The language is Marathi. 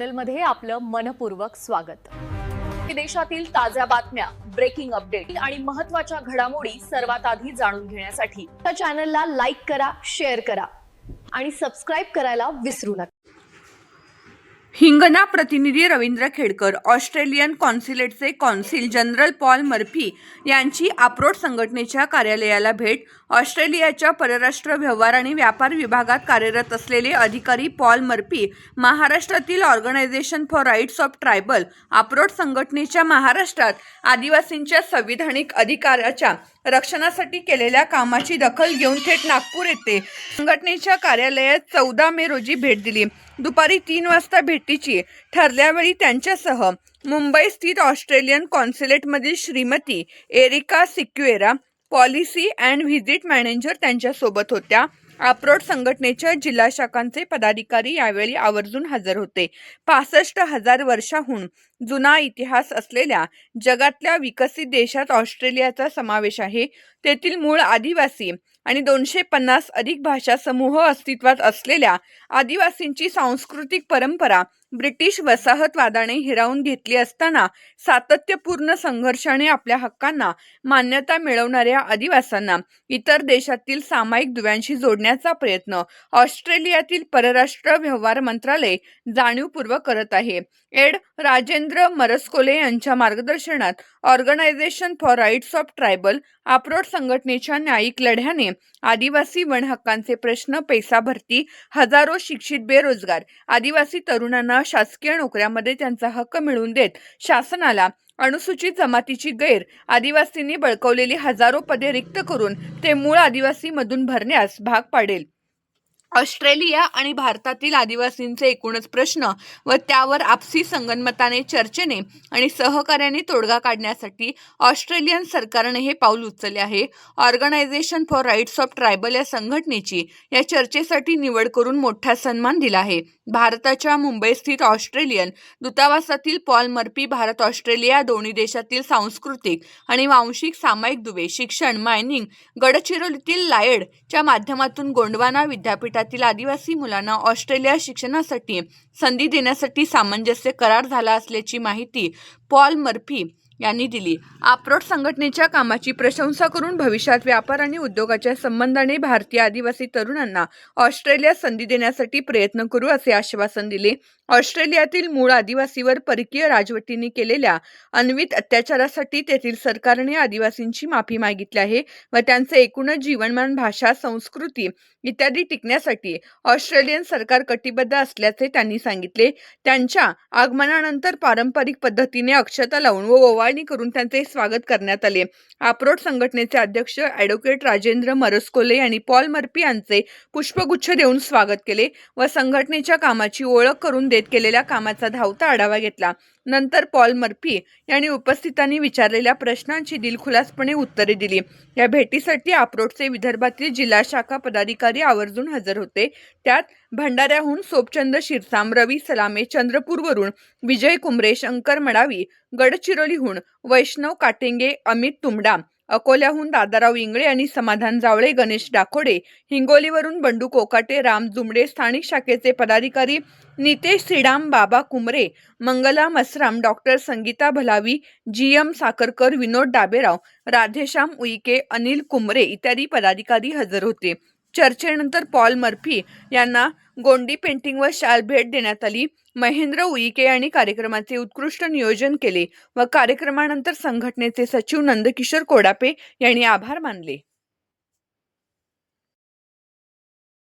चॅनलमध्ये आपलं मनपूर्वक स्वागत। देशातील ताज्या बातम्या, ब्रेकिंग अपडेट आणि महत्त्वाच्या घडामोडी सर्वात आधी जाणून घेण्यासाठी या चॅनलला लाईक करा, शेअर करा आणि सबस्क्राइब करायला विसरू नका। हिंगणा प्रतिनिधी रवींद्र खेडकर, ऑस्ट्रेलियन कॉन्सुलेटचे कॉन्सिल जनरल पॉल मर्फी यांची अप्रोच संघटनेच्या कार्यालयाला भेट। ऑस्ट्रेलियाच्या परराष्ट्र व्यवहार आणि व्यापार विभागात कार्यरत असलेले अधिकारी पॉल मर्फी महाराष्ट्रातील Organisation for Rights of Tribal approach संघटनेच्या महाराष्ट्रात आदिवासींच्या संविधानिक अधिकाराच्या रक्षणासाठी केलेल्या कामाची दखल घेऊन थेट नागपूर येथे संघटनेच्या कार्यालयात 14 मे रोजी भेट दिली। दुपारी 3 वाजता भेटीची ठरल्यावेळी त्यांच्यासह मुंबई स्थित ऑस्ट्रेलियन कॉन्सुलेटमधील Shrimati Erica Sequeira, policy and visit manager त्यांच्यासोबत होत्या। अप्रोच संघटनेच्या जिल्हा शाखांचे पदाधिकारी यावेळी आवर्जून हजर होते। 65,000 वर्षांहून जुना इतिहास असलेल्या जगातल्या विकसित देशात ऑस्ट्रेलियाचा समावेश आहे। तेथील मूळ आदिवासी आणि 250 अधिक भाषा समूह अस्तित्वात असलेल्या आदिवासींची सांस्कृतिक परंपरा ब्रिटिश वसाहतवादाने हिरावून घेतली असताना सातत्यपूर्ण संघर्षाने आपल्या हक्कांना मान्यता मिळवणाऱ्या आदिवासींना इतर देशातील सामायिक दुव्यांशी जोडण्याचा प्रयत्न ऑस्ट्रेलियातील परराष्ट्र व्यवहार मंत्रालय जाणीवपूर्वक करत आहे। एड राजेंद्र मरस्कोले यांच्या मार्गदर्शनात Organisation for Rights of Tribal approach संघटनेच्या न्यायिक लढ्याने आदिवासी वन हक्कांचे प्रश्न, पैसा भरती, हजारो शिक्षित बेरोजगार आदिवासी तरुणांना शासकीय नोकऱ्यांमध्ये त्यांचा हक्क मिळवून देत शासनाला अनुसूचित जमातीची गैर आदिवासींनी बळकावलेली हजारो पदे रिक्त करून ते मूळ आदिवासी मधून भरण्यास भाग पाडेल। ऑस्ट्रेलिया आणि भारतातील आदिवासींचे एकूणच प्रश्न व त्यावर आपसी संगनमताने, चर्चेने आणि सहकार्याने तोडगा काढण्यासाठी ऑस्ट्रेलियन सरकारने हे पाऊल उचलले आहे। Organisation for Rights of Tribal या संघटनेची या चर्चेसाठी निवड करून मोठा सन्मान दिला आहे। भारताच्या मुंबई स्थित ऑस्ट्रेलियन दूतावासातील पॉल मर्फी भारत ऑस्ट्रेलिया दोन्ही देशातील सांस्कृतिक आणि वांशिक सामायिक दुवे, शिक्षण, मायनिंग, गडचिरोलीतील लायडच्या माध्यमातून गोंडवाना विद्यापीठातील आदिवासी मुलांना ऑस्ट्रेलिया शिक्षणासाठी संधी देण्यासाठी सामंजस्य करार झाला असल्याची माहिती पॉल मर्फी यांनी दिली। अप्रोच संघटनेच्या कामाची प्रशंसा करून भविष्यात व्यापार आणि उद्योगाच्या संबंधाने भारतीय आदिवासी तरुणांना ऑस्ट्रेलियात संधी देण्यासाठी प्रयत्न करू असे आश्वासन दिले। ऑस्ट्रेलियातील मूळ आदिवासीवर परकीय राजवटीने केलेल्या अन्वित अत्याचारासाठी तेथील सरकारने आदिवासींची माफी मागितली आहे व त्यांचे एकूणच जीवनमान, भाषा, संस्कृती इत्यादी टिकण्यासाठी ऑस्ट्रेलियन सरकार कटिबद्ध असल्याचे त्यांनी सांगितले। त्यांच्या आगमनानंतर पारंपरिक पद्धतीने अक्षता लावून व ओवाळणी करून त्यांचे स्वागत करण्यात आले। अप्रोच संघटनेचे अध्यक्ष ॲडव्होकेट राजेंद्र मरस्कोले यांनी पॉल मर्फी यांचे पुष्पगुच्छ देऊन स्वागत केले व संघटनेच्या कामाची ओळख करून देत केलेल्या कामाचा धावता आढावा घेतला। नंतर पॉल मर्फी यांनी उपस्थितांनी विचारलेल्या प्रश्नांची दिलखुलासपणे उत्तरे दिली। या भेटीसाठी अप्रोचचे विदर्भातील जिल्हा शाखा पदाधिकारी आवर्जून हजर होते। त्यात भंडाऱ्याहून सोपचंद शिरसाम, रवी सलामे, चंद्रपूरवरून विजय कुमरे, शंकर मडावी, गडचिरोलीहून वैष्णव काटेंगे, अमित तुंबडा, अकोल्याहून दादाराव इंगळे आणि समाधान जावळे, गणेश डाकोडे, हिंगोलीवरून बंडू कोकाटे, राम जुमडे, स्थानिक शाखेचे पदाधिकारी नितेश श्रीराम, बाबा कुमरे, मंगला मसराम, डॉक्टर संगीता भलावी, GM साखरकर, विनोद डाबेराव, राधेश्याम उईके, अनिल कुमरे इत्यादी पदाधिकारी हजर होते। चर्चेनंतर पॉल मर्फी यांना गोंडी पेंटिंग व शाल भेट देण्यात आली। महेंद्र उईके यांनी कार्यक्रमाचे उत्कृष्ट नियोजन केले व कार्यक्रमानंतर संघटनेचे सचिव नंदकिशोर कोडापे यांनी आभार मानले।